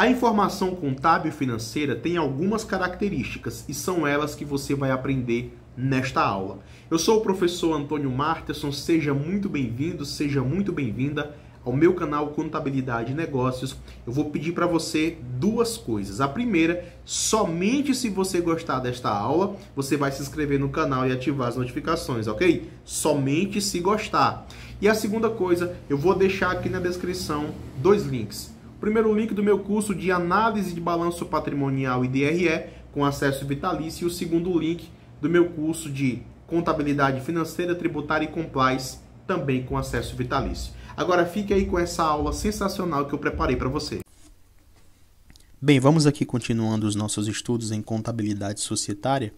A informação contábil e financeira tem algumas características e são elas que você vai aprender nesta aula. Eu sou o professor Antônio Marterson, seja muito bem-vindo, seja muito bem-vinda ao meu canal Contabilidade e Negócios. Eu vou pedir para você duas coisas. A primeira, somente se você gostar desta aula, você vai se inscrever no canal e ativar as notificações, ok? Somente se gostar. E a segunda coisa, eu vou deixar aqui na descrição dois links. O primeiro link do meu curso de análise de balanço patrimonial e DRE com acesso vitalício e o segundo link do meu curso de contabilidade financeira, tributária e compliance também com acesso vitalício. Agora fique aí com essa aula sensacional que eu preparei para você. Bem, vamos aqui continuando os nossos estudos em contabilidade societária.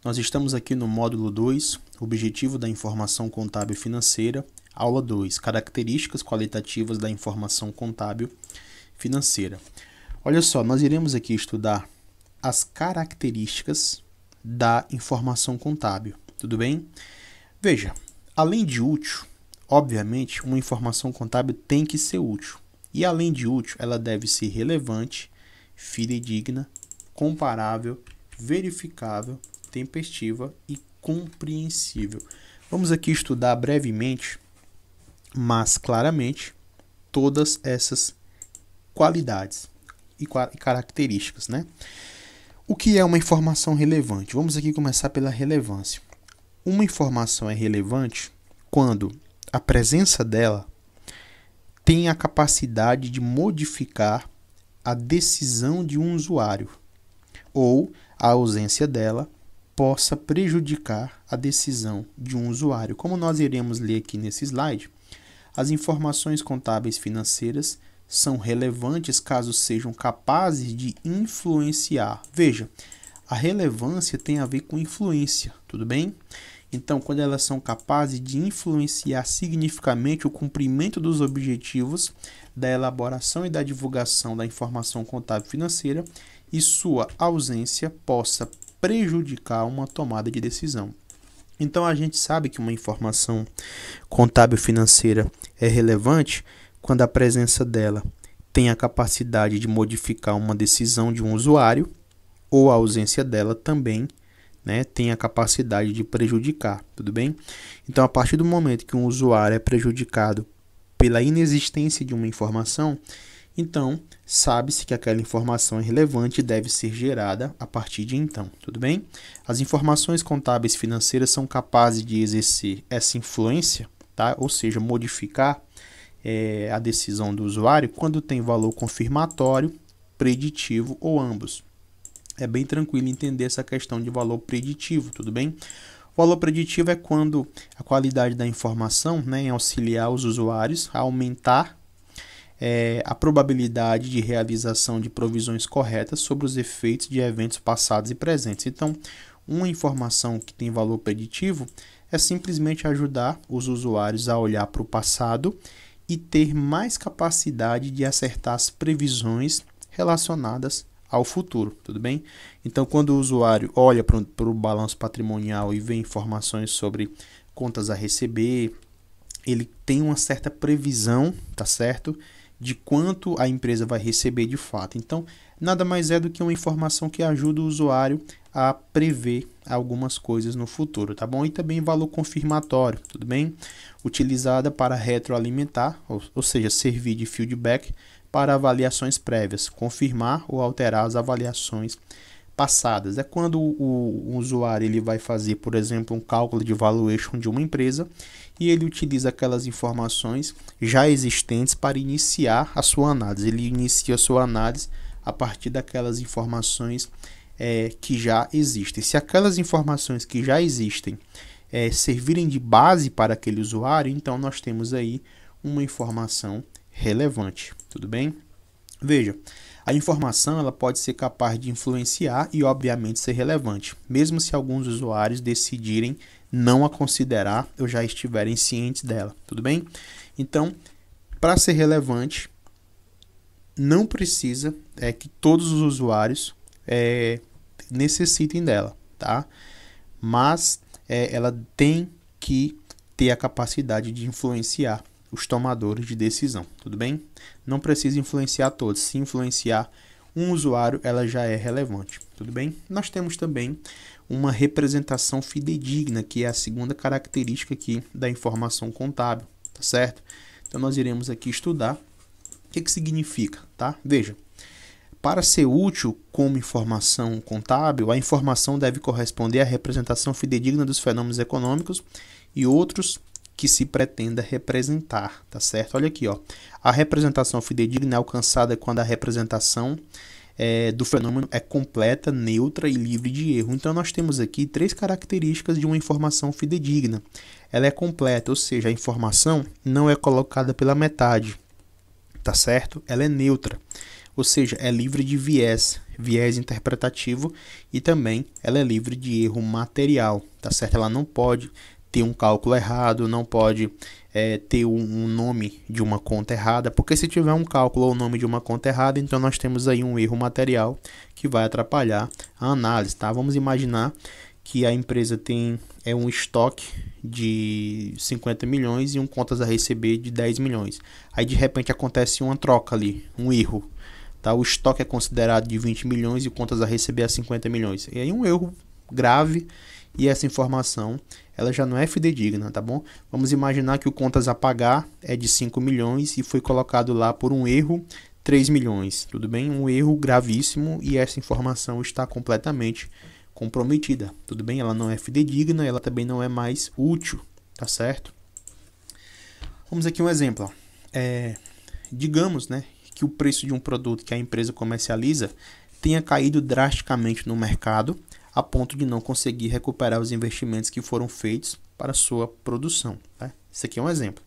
Nós estamos aqui no módulo 2, Objetivo da Informação Contábil e Financeira, aula 2, Características qualitativas da informação contábil financeira. Olha só, nós iremos aqui estudar as características da informação contábil, tudo bem? Veja, além de útil, obviamente, uma informação contábil tem que ser útil. E além de útil, ela deve ser relevante, fidedigna, comparável, verificável, tempestiva e compreensível. Vamos aqui estudar brevemente, mas claramente, todas essas qualidades e características, né? O que é uma informação relevante? Vamos aqui começar pela relevância. Uma informação é relevante quando a presença dela tem a capacidade de modificar a decisão de um usuário ou a ausência dela possa prejudicar a decisão de um usuário. Como nós iremos ler aqui nesse slide, as informações contábeis financeiras são relevantes caso sejam capazes de influenciar. Veja, a relevância tem a ver com influência, tudo bem? Então, quando elas são capazes de influenciar significativamente o cumprimento dos objetivos da elaboração e da divulgação da informação contábil financeira e sua ausência possa prejudicar uma tomada de decisão. Então, a gente sabe que uma informação contábil financeira é relevante quando a presença dela tem a capacidade de modificar uma decisão de um usuário ou a ausência dela também, né, tem a capacidade de prejudicar, tudo bem? Então, a partir do momento que um usuário é prejudicado pela inexistência de uma informação, então sabe-se que aquela informação é relevante e deve ser gerada a partir de então, tudo bem? As informações contábeis financeiras são capazes de exercer essa influência, tá? Ou seja, modificar a decisão do usuário quando tem valor confirmatório, preditivo ou ambos. É bem tranquilo entender essa questão de valor preditivo, tudo bem? O valor preditivo é quando a qualidade da informação, né, em auxiliar os usuários a aumentar a probabilidade de realização de provisões corretas sobre os efeitos de eventos passados e presentes. Então, uma informação que tem valor preditivo é simplesmente ajudar os usuários a olhar para o passado e ter mais capacidade de acertar as previsões relacionadas ao futuro, tudo bem? Então, quando o usuário olha para o balanço patrimonial e vê informações sobre contas a receber, ele tem uma certa previsão, tá certo? De quanto a empresa vai receber de fato. Então, nada mais é do que uma informação que ajuda o usuário a prever algumas coisas no futuro, tá bom? E também valor confirmatório, tudo bem? Utilizada para retroalimentar, ou seja, servir de feedback para avaliações prévias, confirmar ou alterar as avaliações passadas. É quando o usuário ele vai fazer, por exemplo, um cálculo de valuation de uma empresa e ele utiliza aquelas informações já existentes para iniciar a sua análise. Ele inicia a sua análise a partir daquelas informações que já existem. Se aquelas informações que já existem servirem de base para aquele usuário, então nós temos aí uma informação relevante, tudo bem? Veja, a informação ela pode ser capaz de influenciar e obviamente ser relevante, mesmo se alguns usuários decidirem não a considerar ou já estiverem cientes dela, tudo bem? Então, para ser relevante, não precisa que todos os usuários necessitem dela, tá? Mas ela tem que ter a capacidade de influenciar os tomadores de decisão, tudo bem? Não precisa influenciar todos, se influenciar um usuário, ela já é relevante, tudo bem? Nós temos também uma representação fidedigna, que é a segunda característica aqui da informação contábil, tá certo? Então nós iremos aqui estudar o que significa, tá? Veja, para ser útil como informação contábil, a informação deve corresponder à representação fidedigna dos fenômenos econômicos e outros que se pretenda representar, tá certo? Olha aqui, ó. A representação fidedigna é alcançada quando a representação do fenômeno é completa, neutra e livre de erro. Então nós temos aqui 3 características de uma informação fidedigna. Ela é completa, ou seja, a informação não é colocada pela metade, tá certo? Ela é neutra, ou seja, é livre de viés interpretativo, e também ela é livre de erro material, tá certo? Ela não pode ter um cálculo errado, não pode ter um nome de uma conta errada, porque se tiver um cálculo ou o nome de uma conta errada, então nós temos aí um erro material que vai atrapalhar a análise, tá? Vamos imaginar que a empresa tem um estoque de 50 milhões e um contas a receber de 10 milhões. Aí de repente acontece uma troca ali, um erro. Tá? O estoque é considerado de 20 milhões e contas a receber a 50 milhões. E aí um erro grave, e essa informação ela já não é fidedigna, tá bom? Vamos imaginar que o contas a pagar é de 5 milhões e foi colocado lá por um erro 3 milhões. Tudo bem? Um erro gravíssimo, e essa informação está completamente comprometida. Tudo bem? Ela não é fidedigna, ela também não é mais útil, tá certo? Vamos aqui um exemplo. Digamos, né, que o preço de um produto que a empresa comercializa tenha caído drasticamente no mercado, a ponto de não conseguir recuperar os investimentos que foram feitos para sua produção. Tá? Isso aqui é um exemplo.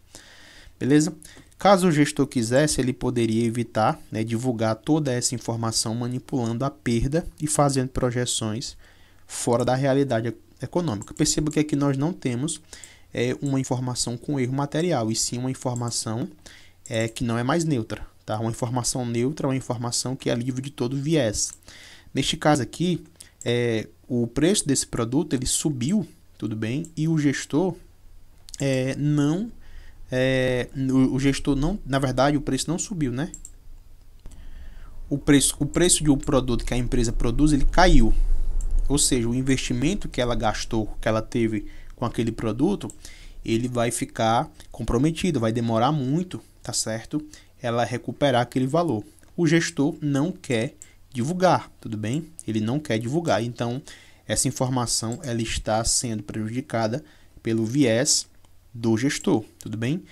Beleza? Caso o gestor quisesse, ele poderia evitar, né, divulgar toda essa informação manipulando a perda e fazendo projeções fora da realidade econômica. Perceba que aqui nós não temos uma informação com erro material, e sim uma informação que não é mais neutra. Tá? Uma informação neutra é uma informação que é livre de todo viés. Neste caso aqui, o preço desse produto ele subiu, tudo bem, e o gestor na verdade o preço não subiu, né? O preço de um produto que a empresa produz, ele caiu. Ou seja, o investimento que ela gastou, que ela teve com aquele produto, ele vai ficar comprometido, vai demorar muito, tá certo? Ela recuperar aquele valor. O gestor não quer divulgar, tudo bem? Ele não quer divulgar, então essa informação ela está sendo prejudicada pelo viés do gestor, tudo bem?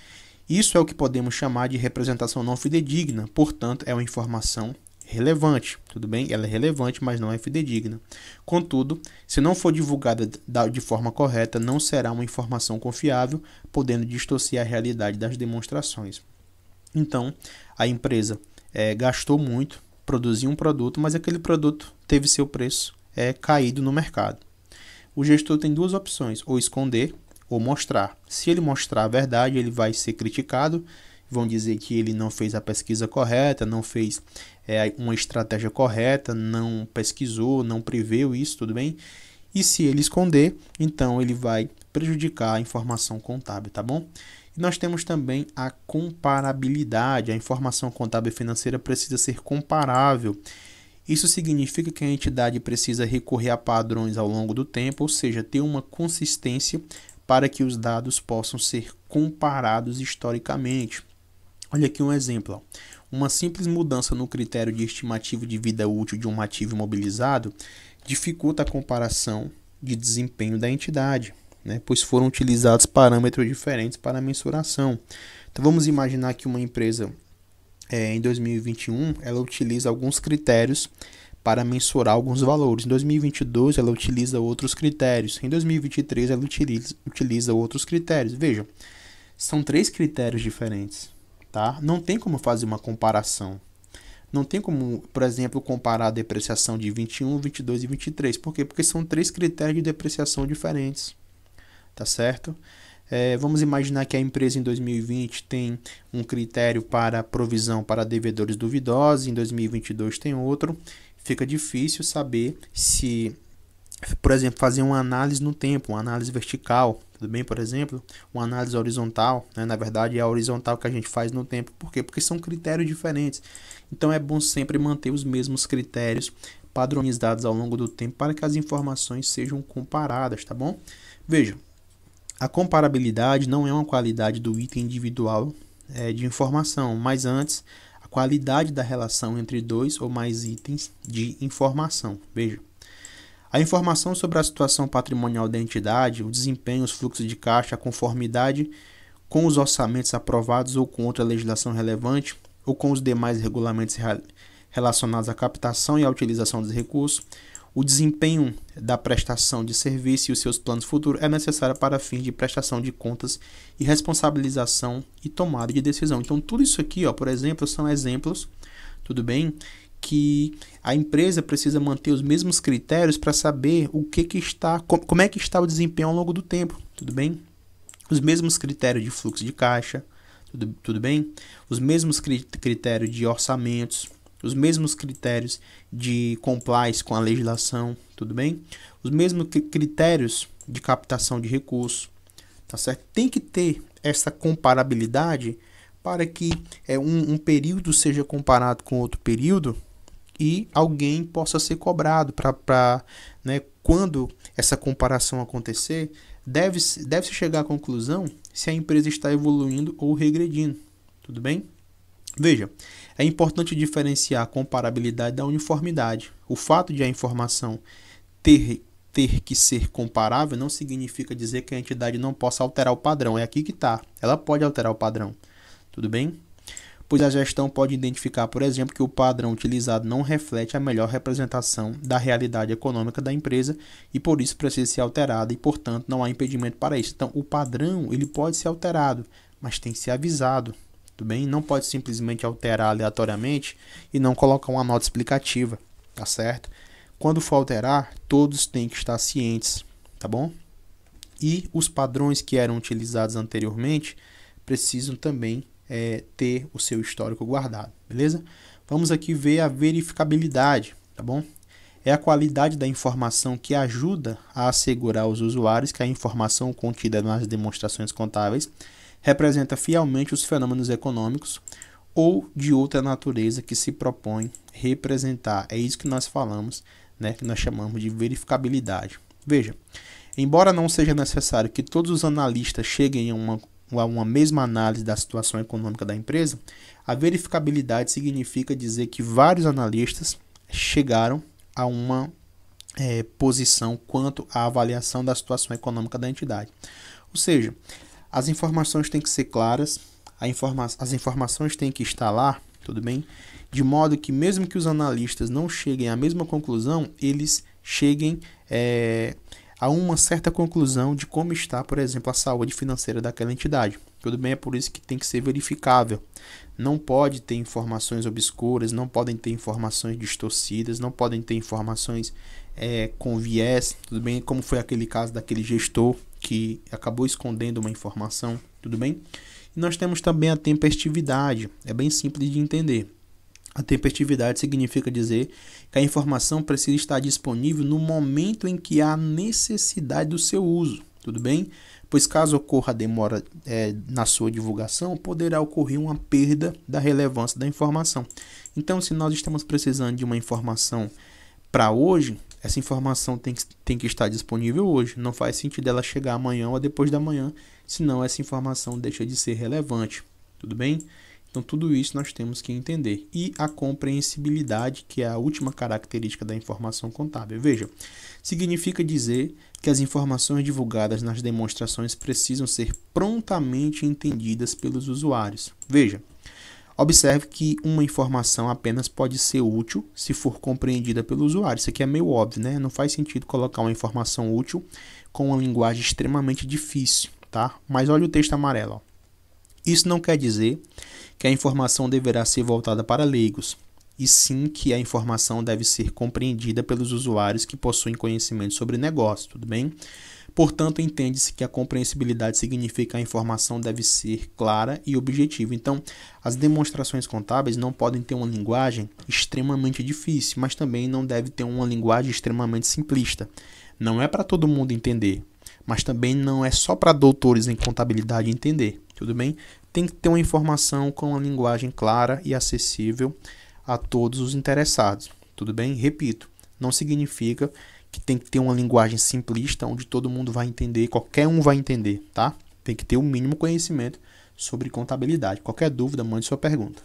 Isso é o que podemos chamar de representação não fidedigna, portanto é uma informação relevante, tudo bem? Ela é relevante, mas não é fidedigna. Contudo, se não for divulgada de forma correta, não será uma informação confiável, podendo distorcer a realidade das demonstrações. Então, a empresa gastou muito, produziu um produto, mas aquele produto teve seu preço caído no mercado. O gestor tem 2 opções, ou esconder ou mostrar. Se ele mostrar a verdade, ele vai ser criticado, vão dizer que ele não fez a pesquisa correta, não fez uma estratégia correta, não pesquisou, não preveu isso, tudo bem? E se ele esconder, então ele vai prejudicar a informação contábil, tá bom? E nós temos também a comparabilidade. A informação contábil e financeira precisa ser comparável. Isso significa que a entidade precisa recorrer a padrões ao longo do tempo, ou seja, ter uma consistência para que os dados possam ser comparados historicamente. Olha aqui um exemplo. Uma simples mudança no critério de estimativa de vida útil de um ativo imobilizado dificulta a comparação de desempenho da entidade, né, pois foram utilizados parâmetros diferentes para a mensuração. Então vamos imaginar que uma empresa em 2021 ela utiliza alguns critérios para mensurar alguns valores. Em 2022 ela utiliza outros critérios. Em 2023 ela utiliza outros critérios. Veja, são 3 critérios diferentes. Tá? Não tem como fazer uma comparação. Não tem como, por exemplo, comparar a depreciação de 21, 22 e 23. Por quê? Porque são 3 critérios de depreciação diferentes. Tá certo? Vamos imaginar que a empresa em 2020 tem um critério para provisão para devedores duvidosos, em 2022 tem outro. Fica difícil saber se, por exemplo, fazer uma análise no tempo, uma análise vertical, tudo bem? Por exemplo, uma análise horizontal, né? Na verdade é a horizontal que a gente faz no tempo. Por quê? Porque são critérios diferentes. Então é bom sempre manter os mesmos critérios padronizados ao longo do tempo para que as informações sejam comparadas, tá bom? Veja, a comparabilidade não é uma qualidade do item individual de informação, mas antes a qualidade da relação entre dois ou mais itens de informação. Veja, a informação sobre a situação patrimonial da entidade, o desempenho, os fluxos de caixa, a conformidade com os orçamentos aprovados ou com outra legislação relevante, ou com os demais regulamentos relacionados à captação e à utilização dos recursos, o desempenho da prestação de serviço e os seus planos futuros é necessário para fins de prestação de contas e responsabilização e tomada de decisão. Então, tudo isso aqui, por exemplo, são exemplos, tudo bem, que a empresa precisa manter os mesmos critérios para saber como é que está o desempenho ao longo do tempo, tudo bem? Os mesmos critérios de fluxo de caixa, tudo bem? Os mesmos critérios de orçamentos, os mesmos critérios de compliance com a legislação, tudo bem? Os mesmos critérios de captação de recursos, tá certo? Tem que ter essa comparabilidade para que um período seja comparado com outro período e alguém possa ser cobrado para né, quando essa comparação acontecer, deve-se chegar à conclusão se a empresa está evoluindo ou regredindo, tudo bem? Veja, é importante diferenciar a comparabilidade da uniformidade. O fato de a informação ter que ser comparável não significa dizer que a entidade não possa alterar o padrão. É aqui que está. Ela pode alterar o padrão. Tudo bem? Pois a gestão pode identificar, por exemplo, que o padrão utilizado não reflete a melhor representação da realidade econômica da empresa e por isso precisa ser alterado e, portanto, não há impedimento para isso. Então, o padrão ele pode ser alterado, mas tem que ser avisado. Tudo bem? Não pode simplesmente alterar aleatoriamente e não colocar uma nota explicativa, tá certo? Quando for alterar, todos têm que estar cientes, tá bom? E os padrões que eram utilizados anteriormente precisam também ter o seu histórico guardado, beleza? Vamos aqui ver a verificabilidade, tá bom? É a qualidade da informação que ajuda a assegurar aos usuários que a informação contida nas demonstrações contábeis representa fielmente os fenômenos econômicos ou de outra natureza que se propõe representar. É isso que nós falamos, né, que nós chamamos de verificabilidade. Veja, embora não seja necessário que todos os analistas cheguem a uma mesma análise da situação econômica da empresa, a verificabilidade significa dizer que vários analistas chegaram a uma posição quanto à avaliação da situação econômica da entidade. Ou seja, as informações têm que ser claras, as informações têm que estar lá, tudo bem? De modo que mesmo que os analistas não cheguem à mesma conclusão, eles cheguem a uma certa conclusão de como está, por exemplo, a saúde financeira daquela entidade. Tudo bem? É por isso que tem que ser verificável. Não pode ter informações obscuras, não podem ter informações distorcidas, não podem ter informações com viés, tudo bem? Como foi aquele caso daquele gestor que acabou escondendo uma informação, tudo bem? E nós temos também a tempestividade, é bem simples de entender. A tempestividade significa dizer que a informação precisa estar disponível no momento em que há necessidade do seu uso, tudo bem? Pois caso ocorra demora na sua divulgação, poderá ocorrer uma perda da relevância da informação. Então, se nós estamos precisando de uma informação para hoje, essa informação tem que estar disponível hoje. Não faz sentido ela chegar amanhã ou depois da manhã, senão essa informação deixa de ser relevante. Tudo bem? Então, tudo isso nós temos que entender. E a compreensibilidade, que é a última característica da informação contábil. Veja, significa dizer que as informações divulgadas nas demonstrações precisam ser prontamente entendidas pelos usuários. Veja, observe que uma informação apenas pode ser útil se for compreendida pelo usuário. Isso aqui é meio óbvio, né? Não faz sentido colocar uma informação útil com uma linguagem extremamente difícil, tá? Mas olha o texto amarelo, ó. Isso não quer dizer que a informação deverá ser voltada para leigos, e sim que a informação deve ser compreendida pelos usuários que possuem conhecimento sobre negócio, tudo bem? Portanto, entende-se que a compreensibilidade significa que a informação deve ser clara e objetiva. Então, as demonstrações contábeis não podem ter uma linguagem extremamente difícil, mas também não deve ter uma linguagem extremamente simplista. Não é para todo mundo entender, mas também não é só para doutores em contabilidade entender, tudo bem? Tem que ter uma informação com uma linguagem clara e acessível a todos os interessados, tudo bem? Repito, não significa que tem que ter uma linguagem simplista onde todo mundo vai entender, qualquer um vai entender, tá? Tem que ter o mínimo conhecimento sobre contabilidade. Qualquer dúvida, mande sua pergunta.